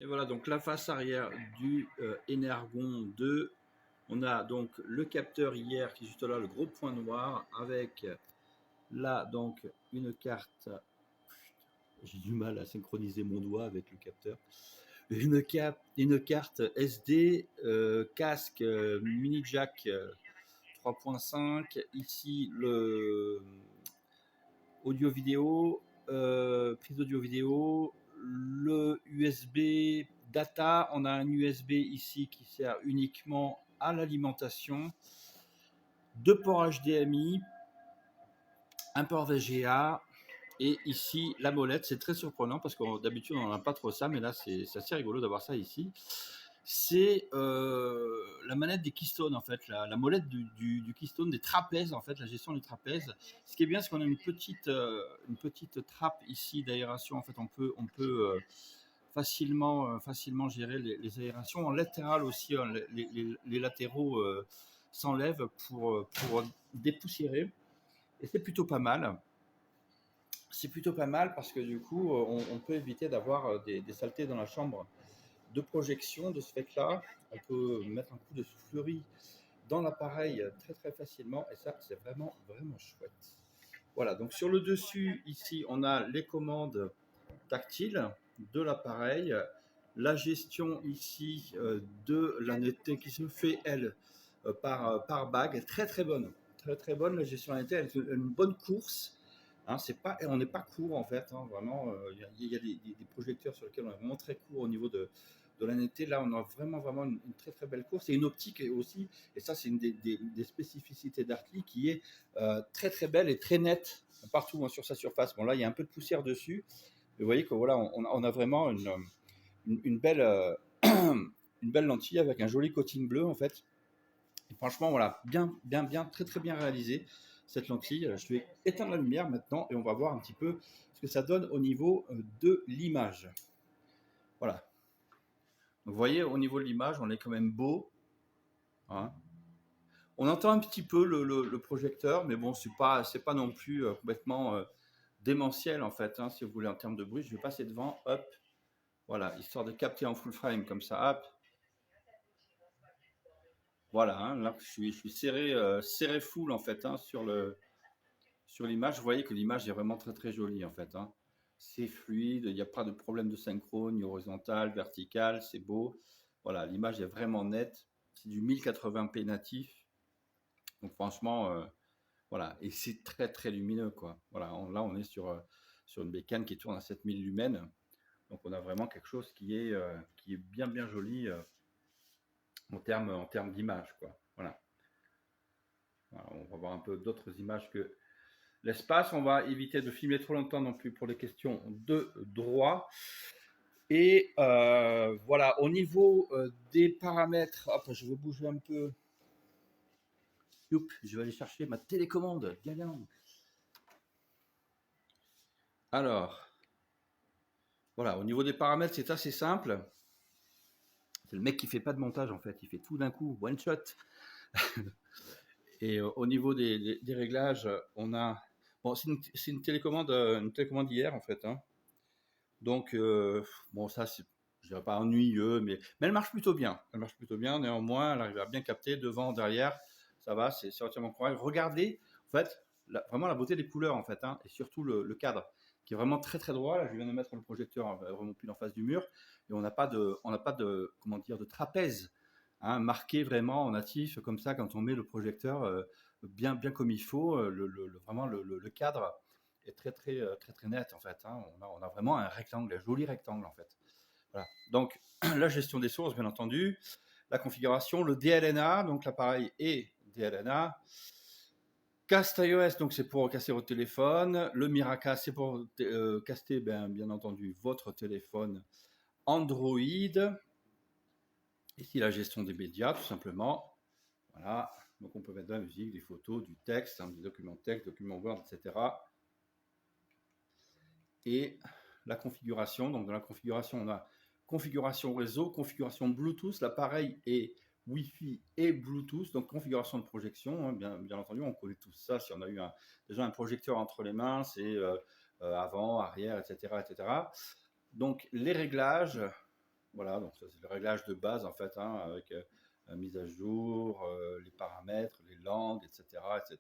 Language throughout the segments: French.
Et voilà donc la face arrière du Energon 2. On a donc le capteur hier qui est juste là, le gros point noir, avec là donc une carte. J'ai du mal à synchroniser mon doigt avec le capteur. Une carte SD, casque mini jack 3.5. Ici le audio vidéo, prise audio vidéo, le USB data. On a un USB ici qui sert uniquement à l'alimentation, deux ports HDMI, un port VGA. Et ici, la molette, c'est très surprenant parce que d'habitude, on n'a pas trop ça, mais là, c'est assez rigolo d'avoir ça ici. C'est la manette des Keystone, en fait, la molette du Keystone, des trapèzes, en fait, la gestion des trapèzes. Ce qui est bien, c'est qu'on a une petite trappe ici d'aération. En fait, on peut facilement gérer les aérations. En latéral aussi, hein, les latéraux s'enlèvent pour dépoussiérer. Et c'est plutôt pas mal. C'est plutôt pas mal parce que du coup, on peut éviter d'avoir des saletés dans la chambre de projection de ce fait-là. On peut mettre un coup de soufflerie dans l'appareil très très facilement et ça, c'est vraiment vraiment chouette. Voilà, donc sur le dessus, ici, on a les commandes tactiles de l'appareil, la gestion ici de la netteté qui se fait, elle, par bague, très très bonne. Très très bonne la gestion de la netteté, elle une bonne course. Hein, on n'est pas court en fait, hein, vraiment. Il y a des projecteurs sur lesquels on est vraiment très court au niveau de la netteté. Là, on a vraiment une très très belle course et une optique aussi. Et ça, c'est une des spécificités d'Artly qui est très très belle et très nette partout, hein, sur sa surface. Bon, là, il y a un peu de poussière dessus. Mais vous voyez que voilà, on a vraiment une belle, une belle lentille avec un joli coating bleu en fait. Et franchement, voilà, bien, très très bien réalisé cette lentille. Je vais éteindre la lumière maintenant et on va voir un petit peu ce que ça donne au niveau de l'image. Voilà. Donc, vous voyez, au niveau de l'image, on est quand même beau. Hein. On entend un petit peu le projecteur, mais bon, c'est pas non plus complètement démentiel en fait, hein, si vous voulez, en termes de bruit. Je vais passer devant, hop, voilà, histoire de capter en full frame comme ça, hop. Voilà, hein, là, je suis serré full en fait, hein, sur l'image. Vous voyez que l'image est vraiment très très jolie en fait, hein. C'est fluide, il n'y a pas de problème de synchrone, ni horizontal, vertical, c'est beau. Voilà, l'image est vraiment nette. C'est du 1080p natif. Donc franchement, voilà, et c'est très très lumineux quoi. Voilà, là on est sur une bécane qui tourne à 7000 lumens. Donc on a vraiment quelque chose qui est bien joli en termes d'image quoi. Voilà. Voilà, on va voir un peu d'autres images que l'espace. On va éviter de filmer trop longtemps non plus pour les questions de droit. Et voilà, au niveau des paramètres, hop, je vais bouger un peu. Youp, je vais aller chercher ma télécommande. Gagnant. Alors, voilà, au niveau des paramètres, c'est assez simple. C'est le mec qui fait pas de montage en fait, il fait tout d'un coup, one shot. Et au niveau des réglages, on a. Bon, c'est une télécommande hier en fait, hein. Donc, bon, ça, c'est, je dirais pas ennuyeux, mais elle marche plutôt bien. Elle marche plutôt bien, néanmoins, elle arrive à bien capter devant, derrière, ça va, c'est relativement correct. Regardez, en fait, vraiment la beauté des couleurs, en fait, hein, et surtout le cadre, qui est vraiment très très droit. Là, je viens de mettre le projecteur vraiment pile en face du mur, et on n'a pas de, comment dire, de trapèze, hein, marqué vraiment en natif, comme ça, quand on met le projecteur bien comme il faut, vraiment le cadre est très net en fait, hein. On a vraiment un rectangle, un joli rectangle en fait. Voilà. Donc la gestion des sources, bien entendu, la configuration, le DLNA, donc l'appareil est DLNA. Cast iOS, donc c'est pour casser votre téléphone. Le Miracast, c'est pour caster, bien entendu, votre téléphone Android. Ici, la gestion des médias, tout simplement. Voilà. Donc, on peut mettre de la musique, des photos, du texte, hein, des documents texte, documents Word, etc. Et la configuration. Donc, dans la configuration, on a configuration réseau, configuration Bluetooth. L'appareil est Wi-Fi et Bluetooth. Donc, configuration de projection. Hein, bien entendu, on connaît tout ça. Si on a eu déjà un projecteur entre les mains, c'est avant, arrière, etc., etc. Donc, les réglages. Voilà, donc ça c'est le réglage de base en fait, hein, avec la mise à jour, les paramètres, les langues, etc., etc.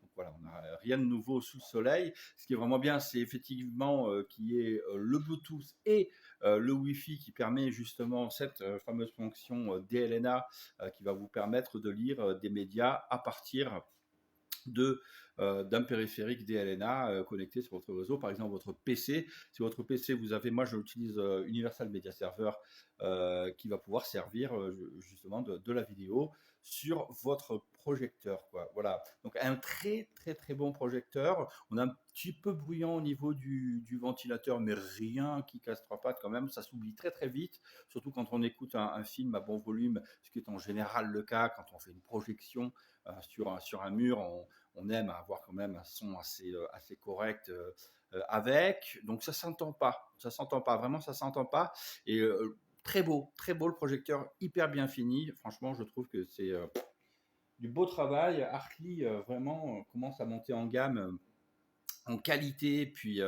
Donc voilà, on n'a rien de nouveau sous le soleil. Ce qui est vraiment bien, c'est effectivement qu'il y ait le Bluetooth et le Wi-Fi qui permet justement cette fameuse fonction DLNA qui va vous permettre de lire des médias à partir d'un périphérique DLNA connecté sur votre réseau, par exemple votre PC. Si votre PC, vous avez, moi j'utilise Universal Media Server qui va pouvoir servir justement de la vidéo sur votre projecteur, quoi. Voilà, donc un très très très bon projecteur. On a un petit peu bruyant au niveau du ventilateur, mais rien qui casse trois pattes quand même. Ça s'oublie très très vite, surtout quand on écoute un film à bon volume, ce qui est en général le cas quand on fait une projection sur un mur. On aime avoir quand même un son assez correct avec. Donc ça s'entend pas, vraiment ça s'entend pas. Et très beau le projecteur, hyper bien fini. Franchement, je trouve que c'est du beau travail. Hartley vraiment commence à monter en gamme en qualité, puis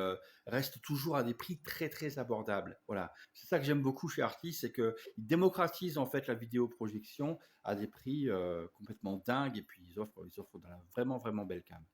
reste toujours à des prix très très abordables. Voilà, c'est ça que j'aime beaucoup chez Artis, c'est qu'ils démocratisent en fait la vidéoprojection à des prix complètement dingues, et puis ils offrent vraiment vraiment belle cam.